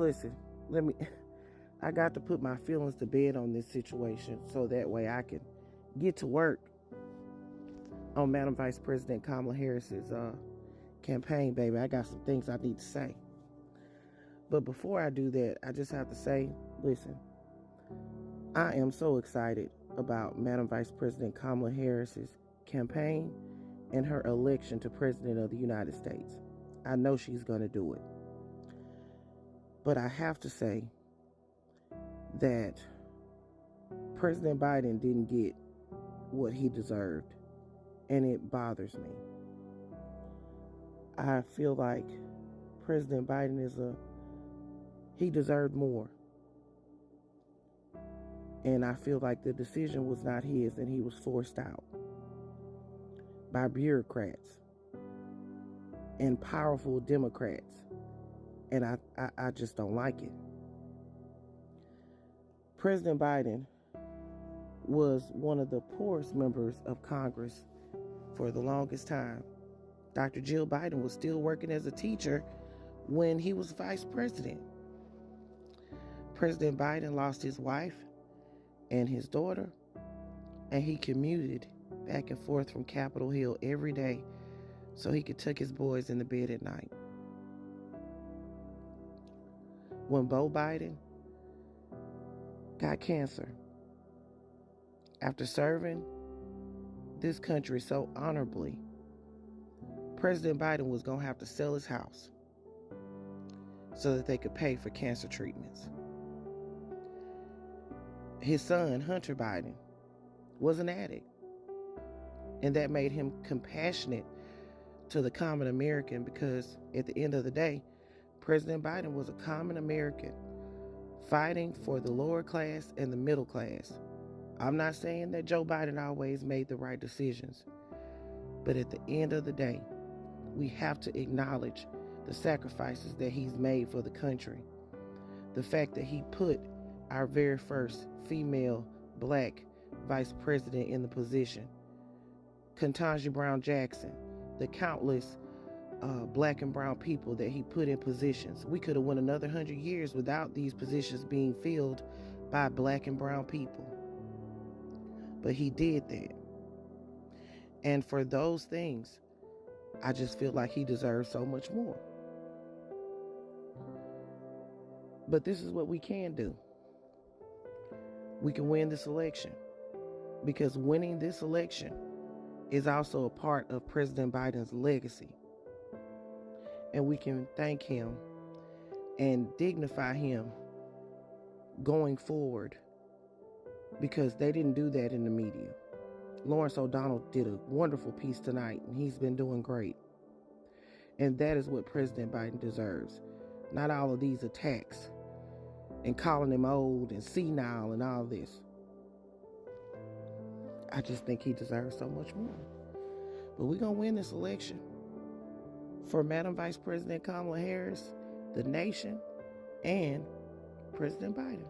listen, I got to put my feelings to bed on this situation so that way I can get to work on Madam Vice President Kamala Harris's campaign, baby. I got some things I need to say. But before I do that, I just have to say, listen, I am so excited about Madam Vice President Kamala Harris's campaign and her election to President of the United States. I know she's going to do it. But I have to say that President Biden didn't get what he deserved, and it bothers me. I feel like President Biden he deserved more. And I feel like the decision was not his and he was forced out by bureaucrats and powerful Democrats. And I just don't like it. President Biden was one of the poorest members of Congress for the longest time. Dr. Jill Biden was still working as a teacher when he was vice president. President Biden lost his wife and his daughter, and he commuted back and forth from Capitol Hill every day so he could tuck his boys in the bed at night. When Beau Biden got cancer, after serving this country so honorably, President Biden was going to have to sell his house so that they could pay for cancer treatments. His son, Hunter Biden, was an addict, and that made him compassionate to the common American, because at the end of the day, President Biden was a common American fighting for the lower class and the middle class. I'm not saying that Joe Biden always made the right decisions, but at the end of the day, we have to acknowledge the sacrifices that he's made for the country. The fact that he put our very first female black vice president in the position, Ketanji Brown Jackson, the countless black and brown people that he put in positions. We could have went another 100 years without these positions being filled by black and brown people. But he did that. And for those things, I just feel like he deserves so much more. But this is what we can do. We can win this election, because winning this election is also a part of President Biden's legacy. And we can thank him and dignify him going forward, because they didn't do that in the media. Lawrence O'Donnell did a wonderful piece tonight, and he's been doing great. And that is what President Biden deserves. Not all of these attacks and calling him old and senile and all this. I just think he deserves so much more. But we're going to win this election for Madam Vice President Kamala Harris, the nation, and President Biden.